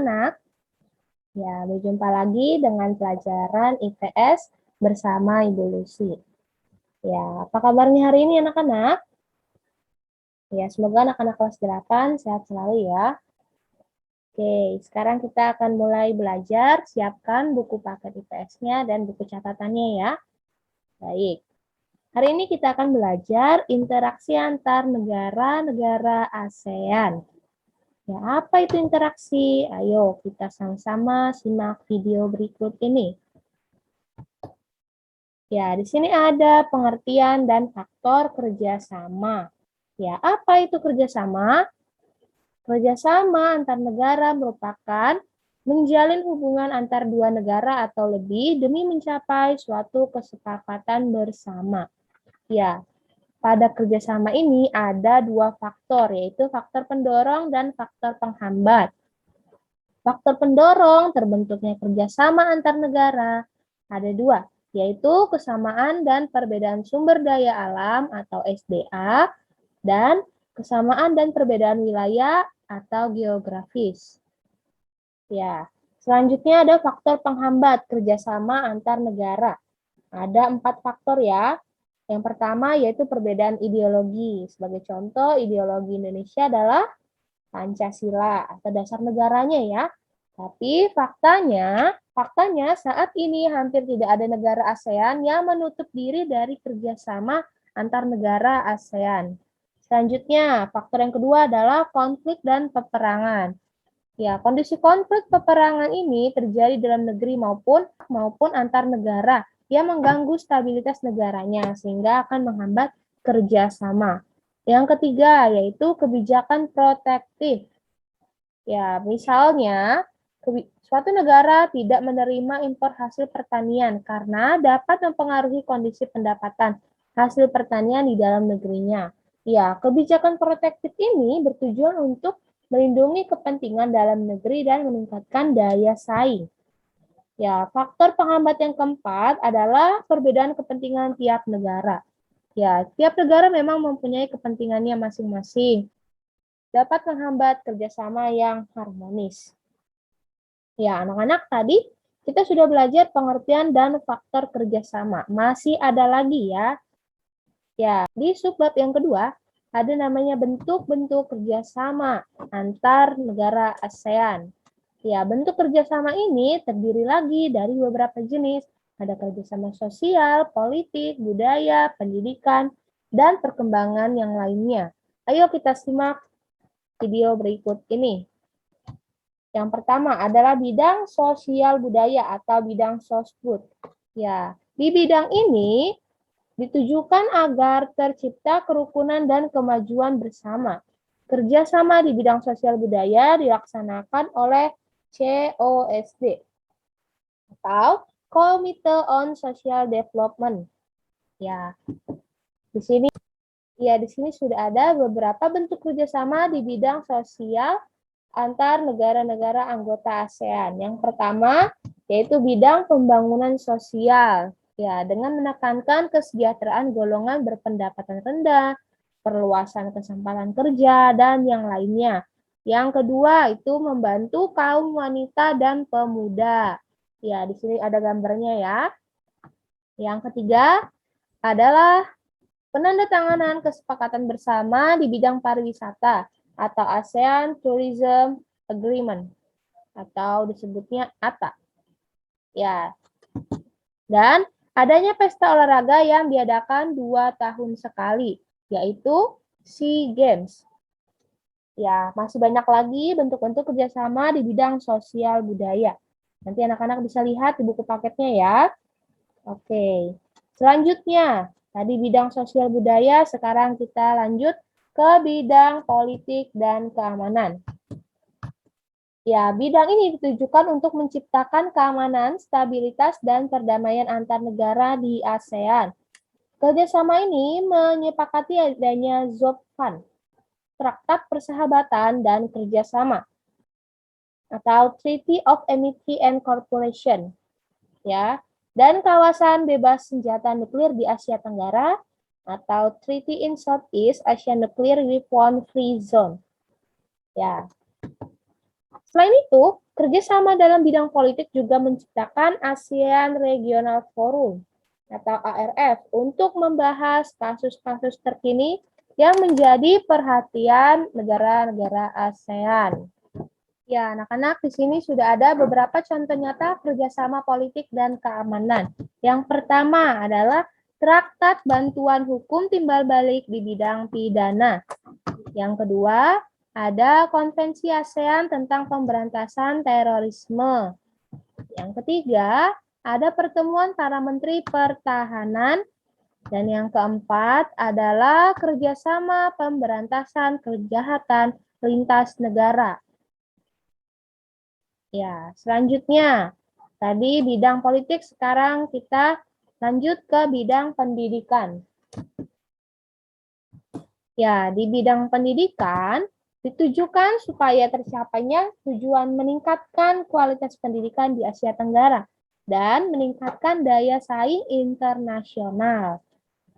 anak-anak. Ya, berjumpa lagi dengan pelajaran IPS bersama Ibu Lucy. Ya, apa kabarnya hari ini anak-anak? Ya, semoga anak-anak kelas 8 sehat selalu ya. Oke, sekarang kita akan mulai belajar. Siapkan buku paket IPS-nya dan buku catatannya ya. Baik. Hari ini kita akan belajar interaksi antar negara-negara ASEAN. Ya, apa itu interaksi? Ayo kita sama-sama simak video berikut ini. Ya, di sini ada pengertian dan faktor kerjasama. Ya, apa itu kerjasama? Kerjasama antar negara merupakan menjalin hubungan antar dua negara atau lebih demi mencapai suatu kesepakatan bersama. Ya, pada kerjasama ini ada dua faktor, yaitu faktor pendorong dan faktor penghambat. Faktor pendorong terbentuknya kerjasama antar negara ada dua, yaitu kesamaan dan perbedaan sumber daya alam atau SDA, dan kesamaan dan perbedaan wilayah atau geografis. Ya, selanjutnya ada faktor penghambat kerjasama antar negara. Ada 4 faktor ya. Yang pertama yaitu perbedaan ideologi. Sebagai contoh, ideologi Indonesia adalah Pancasila atau dasar negaranya ya. Tapi faktanya saat ini hampir tidak ada negara ASEAN yang menutup diri dari kerjasama antar negara ASEAN. Selanjutnya, faktor yang kedua adalah konflik dan peperangan. Ya, kondisi konflik peperangan ini terjadi dalam negeri maupun antar negara yang mengganggu stabilitas negaranya sehingga akan menghambat kerjasama. Yang ketiga yaitu kebijakan protektif. Ya, misalnya suatu negara tidak menerima impor hasil pertanian karena dapat mempengaruhi kondisi pendapatan hasil pertanian di dalam negerinya. Ya, kebijakan protektif ini bertujuan untuk melindungi kepentingan dalam negeri dan meningkatkan daya saing. Ya, faktor penghambat yang keempat adalah perbedaan kepentingan tiap negara. Ya, tiap negara memang mempunyai kepentingannya masing-masing. Dapat menghambat kerjasama yang harmonis. Ya, anak-anak tadi kita sudah belajar pengertian dan faktor kerjasama. Masih ada lagi ya. Ya, di subbab yang kedua ada namanya bentuk-bentuk kerjasama antar negara ASEAN. Ya, bentuk kerjasama ini terdiri lagi dari beberapa jenis. Ada kerjasama sosial, politik, budaya, pendidikan, dan perkembangan yang lainnya. Ayo kita simak video berikut ini. Yang pertama adalah bidang sosial budaya atau bidang sosbud. Ya, di bidang ini ditujukan agar tercipta kerukunan dan kemajuan bersama. Kerjasama di bidang sosial budaya dilaksanakan oleh COSD atau Committee on Social Development. Ya, di sini sudah ada beberapa bentuk kerjasama di bidang sosial antar negara-negara anggota ASEAN. Yang pertama yaitu bidang pembangunan sosial. Ya, dengan menekankan kesejahteraan golongan berpendapatan rendah, perluasan kesempatan kerja, dan yang lainnya. Yang kedua itu membantu kaum wanita dan pemuda. Ya, di sini ada gambarnya ya. Yang ketiga adalah penandatanganan kesepakatan bersama di bidang pariwisata atau ASEAN Tourism Agreement atau disebutnya ATA. Ya. Dan adanya pesta olahraga yang diadakan 2 tahun sekali, yaitu SEA Games. Ya, masih banyak lagi bentuk-bentuk kerjasama di bidang sosial budaya. Nanti anak-anak bisa lihat di buku paketnya ya. Oke, selanjutnya, tadi bidang sosial budaya, sekarang kita lanjut ke bidang politik dan keamanan. Ya, bidang ini ditujukan untuk menciptakan keamanan, stabilitas, dan perdamaian antar negara di ASEAN. Kerjasama ini menyepakati adanya ZOPFAN, Traktat Persahabatan dan Kerjasama, atau Treaty of Amity and Cooperation, ya, dan kawasan bebas senjata nuklir di Asia Tenggara, atau Treaty in Southeast Asia Nuclear Weapon Free Zone. Ya. Selain itu, kerjasama dalam bidang politik juga menciptakan ASEAN Regional Forum atau ARF untuk membahas kasus-kasus terkini yang menjadi perhatian negara-negara ASEAN. Ya, anak-anak, di sini sudah ada beberapa contoh nyata kerjasama politik dan keamanan. Yang pertama adalah Traktat Bantuan Hukum Timbal Balik di bidang pidana. Yang kedua, ada Konvensi ASEAN tentang pemberantasan terorisme. Yang ketiga, ada pertemuan para menteri pertahanan. Dan yang keempat adalah kerjasama pemberantasan kejahatan lintas negara. Ya, selanjutnya, tadi bidang politik, sekarang kita lanjut ke bidang pendidikan. Ya, di bidang pendidikan, ditujukan supaya tercapainya tujuan meningkatkan kualitas pendidikan di Asia Tenggara dan meningkatkan daya saing internasional.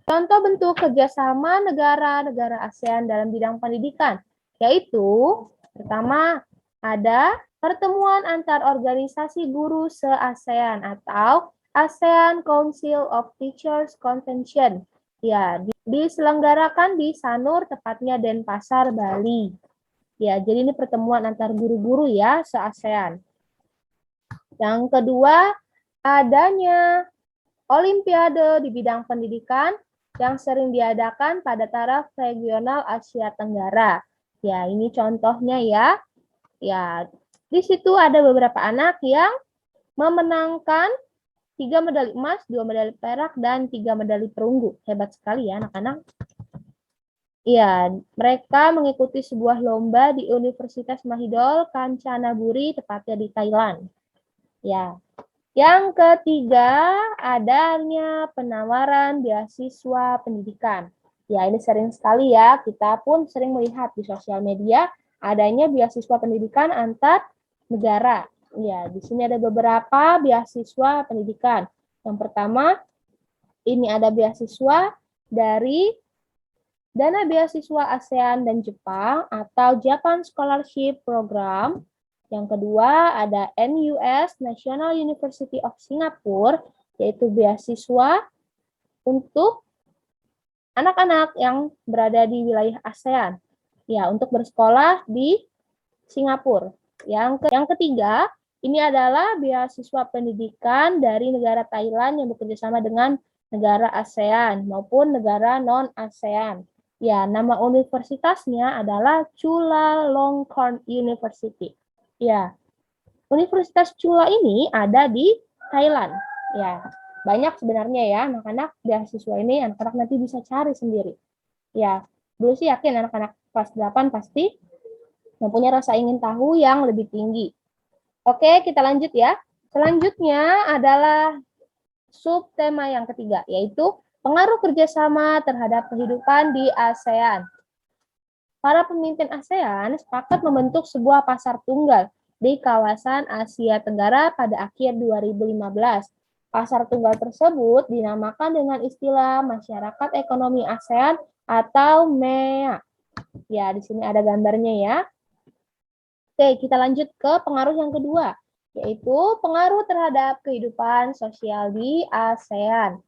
Contoh bentuk kerjasama negara-negara ASEAN dalam bidang pendidikan, yaitu pertama ada pertemuan antar organisasi guru se-ASEAN atau ASEAN Council of Teachers Convention. Ya, diselenggarakan di Sanur, tepatnya Denpasar, Bali. Ya, jadi ini pertemuan antar guru-guru ya se-ASEAN. Yang kedua, adanya Olimpiade di bidang pendidikan yang sering diadakan pada taraf regional Asia Tenggara. Ya, ini contohnya ya. Ya, di situ ada beberapa anak yang memenangkan 3 medali emas, 2 medali perak, dan 3 medali perunggu. Hebat sekali ya anak-anak. Ya, mereka mengikuti sebuah lomba di Universitas Mahidol Kanchanaburi, tepatnya di Thailand. Ya. Yang ketiga, adanya penawaran beasiswa pendidikan. Ya, ini sering sekali ya, kita pun sering melihat di sosial media adanya beasiswa pendidikan antar negara. Ya, di sini ada beberapa beasiswa pendidikan. Yang pertama, ini ada beasiswa dari Dana Beasiswa ASEAN dan Jepang atau Japan Scholarship Program. Yang kedua ada NUS, National University of Singapore, yaitu beasiswa untuk anak-anak yang berada di wilayah ASEAN. Ya, untuk bersekolah di Singapura. Yang ketiga, ini adalah beasiswa pendidikan dari negara Thailand yang bekerjasama dengan negara ASEAN maupun negara non-ASEAN. Ya, nama universitasnya adalah Chulalongkorn University. Ya, Universitas Chula ini ada di Thailand. Ya, banyak sebenarnya ya anak-anak beasiswa ini, anak-anak nanti bisa cari sendiri. Ya, dulu sih yakin anak-anak kelas 8 pasti yang punya rasa ingin tahu yang lebih tinggi. Oke, kita lanjut ya. Selanjutnya adalah subtema yang ketiga, yaitu pengaruh kerjasama terhadap kehidupan di ASEAN. Para pemimpin ASEAN sepakat membentuk sebuah pasar tunggal di kawasan Asia Tenggara pada akhir 2015. Pasar tunggal tersebut dinamakan dengan istilah Masyarakat Ekonomi ASEAN atau MEA. Ya, di sini ada gambarnya ya. Oke, kita lanjut ke pengaruh yang kedua, yaitu pengaruh terhadap kehidupan sosial di ASEAN.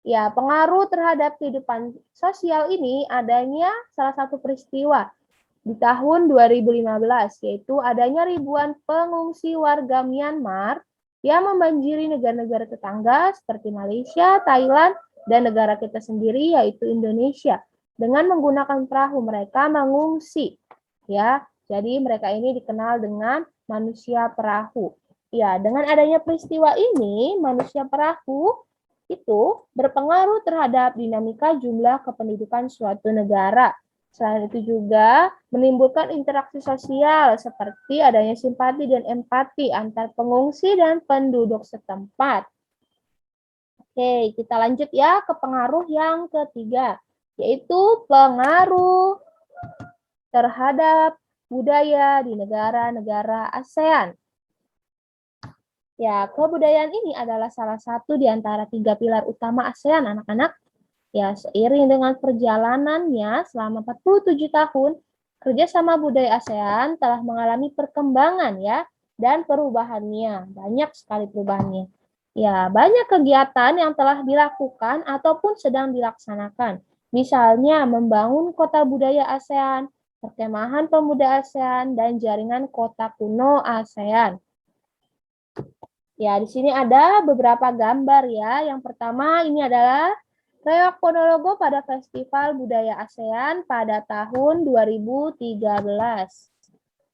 Ya, pengaruh terhadap kehidupan sosial ini adanya salah satu peristiwa di tahun 2015, yaitu adanya ribuan pengungsi warga Myanmar yang membanjiri negara-negara tetangga seperti Malaysia, Thailand, dan negara kita sendiri yaitu Indonesia. Dengan menggunakan perahu mereka mengungsi. Ya, jadi mereka ini dikenal dengan manusia perahu. Ya, dengan adanya peristiwa ini, manusia perahu itu berpengaruh terhadap dinamika jumlah kependudukan suatu negara. Selain itu juga menimbulkan interaksi sosial seperti adanya simpati dan empati antar pengungsi dan penduduk setempat. Oke, kita lanjut ya ke pengaruh yang ketiga, yaitu pengaruh terhadap budaya di negara-negara ASEAN. Ya, kebudayaan ini adalah salah satu di antara 3 pilar utama ASEAN, anak-anak. Ya, seiring dengan perjalanannya selama 47 tahun, kerjasama budaya ASEAN telah mengalami perkembangan ya dan perubahannya, banyak sekali perubahannya. Ya, banyak kegiatan yang telah dilakukan ataupun sedang dilaksanakan. Misalnya membangun kota budaya ASEAN, perkemahan pemuda ASEAN, dan jaringan kota kuno ASEAN. Ya, di sini ada beberapa gambar ya. Yang pertama ini adalah reok Ponorogo pada Festival Budaya ASEAN pada tahun 2013.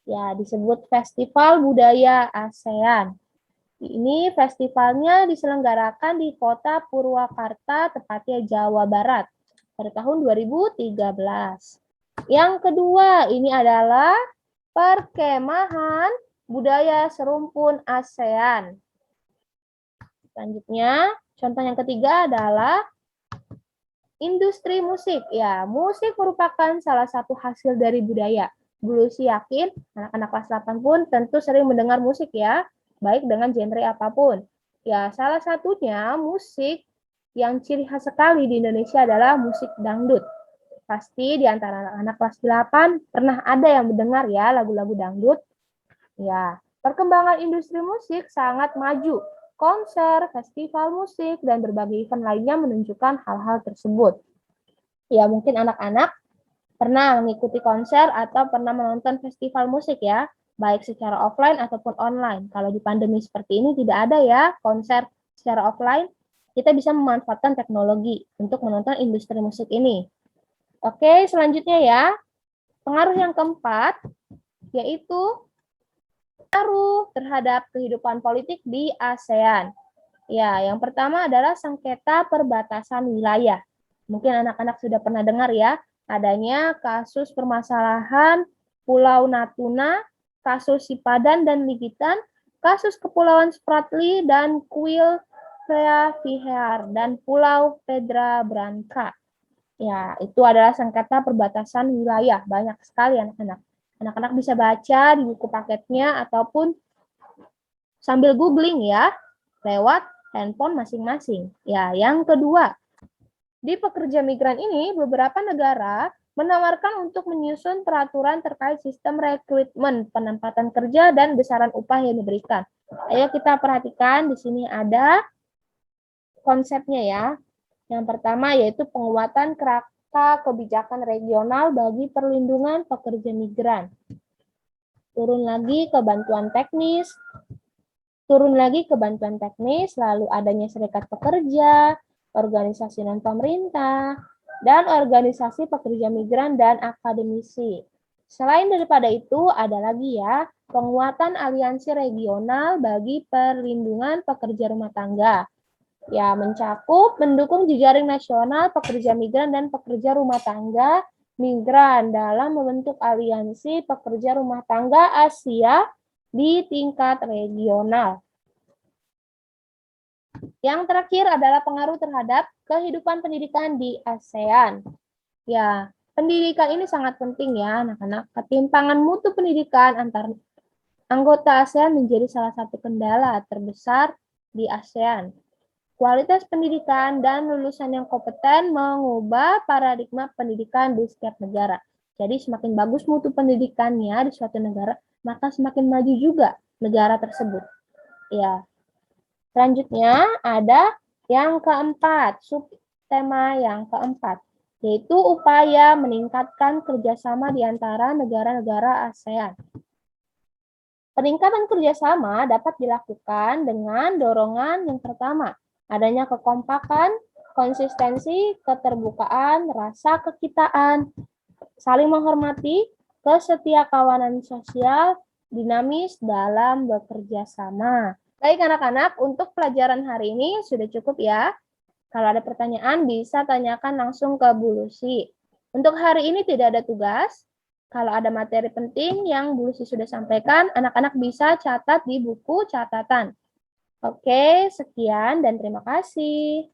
Ya, disebut Festival Budaya ASEAN. Ini festivalnya diselenggarakan di kota Purwakarta, tepatnya Jawa Barat, pada tahun 2013. Yang kedua, ini adalah perkemahan budaya serumpun ASEAN. Selanjutnya, contoh yang ketiga adalah industri musik. Ya, musik merupakan salah satu hasil dari budaya. Bu Lucy yakin anak-anak kelas 8 pun tentu sering mendengar musik ya, baik dengan genre apapun. Ya, salah satunya musik yang ciri khas sekali di Indonesia adalah musik dangdut. Pasti di antara anak-anak kelas 8 pernah ada yang mendengar ya lagu-lagu dangdut. Ya, perkembangan industri musik sangat maju. Konser, festival musik, dan berbagai event lainnya menunjukkan hal-hal tersebut. Ya, mungkin anak-anak pernah mengikuti konser atau pernah menonton festival musik ya, baik secara offline ataupun online. Kalau di pandemi seperti ini tidak ada ya konser secara offline, kita bisa memanfaatkan teknologi untuk menonton industri musik ini. Oke, selanjutnya ya, pengaruh yang keempat, yaitu pengaruh terhadap kehidupan politik di ASEAN. Ya, yang pertama adalah sengketa perbatasan wilayah. Mungkin anak-anak sudah pernah dengar ya, adanya kasus permasalahan Pulau Natuna, kasus Sipadan dan Ligitan, kasus Kepulauan Spratly dan Kuil Vihear, dan Pulau Pedra Branca. Ya, itu adalah sengketa perbatasan wilayah, banyak sekali anak-anak. Anak-anak bisa baca di buku paketnya ataupun sambil googling ya, lewat handphone masing-masing. Ya, yang kedua, di pekerja migran ini, beberapa negara menawarkan untuk menyusun peraturan terkait sistem rekrutmen, penempatan kerja, dan besaran upah yang diberikan. Ayo kita perhatikan, di sini ada konsepnya ya. Yang pertama yaitu penguatan kerangka kebijakan regional bagi perlindungan pekerja migran. Turun lagi ke bantuan teknis, lalu adanya serikat pekerja, organisasi non-pemerintah, dan organisasi pekerja migran dan akademisi. Selain daripada itu, ada lagi ya, penguatan aliansi regional bagi perlindungan pekerja rumah tangga. Ya, mencakup mendukung jejaring nasional pekerja migran dan pekerja rumah tangga migran dalam membentuk aliansi pekerja rumah tangga Asia di tingkat regional. Yang terakhir adalah pengaruh terhadap kehidupan pendidikan di ASEAN. Ya, pendidikan ini sangat penting ya, anak-anak. Ketimpangan mutu pendidikan antar anggota ASEAN menjadi salah satu kendala terbesar di ASEAN. Kualitas pendidikan dan lulusan yang kompeten mengubah paradigma pendidikan di setiap negara. Jadi semakin bagus mutu pendidikannya di suatu negara, maka semakin maju juga negara tersebut. Ya. Selanjutnya ada yang keempat, subtema yang keempat, yaitu upaya meningkatkan kerjasama di antara negara-negara ASEAN. Peningkatan kerjasama dapat dilakukan dengan dorongan yang pertama, adanya kekompakan, konsistensi, keterbukaan, rasa kekitaan, saling menghormati, kesetiakawanan sosial, dinamis dalam bekerja sama. Baik anak-anak, untuk pelajaran hari ini sudah cukup ya. Kalau ada pertanyaan bisa tanyakan langsung ke Bu Lucy. Untuk hari ini tidak ada tugas. Kalau ada materi penting yang Bu Lucy sudah sampaikan, anak-anak bisa catat di buku catatan. Oke, sekian dan terima kasih.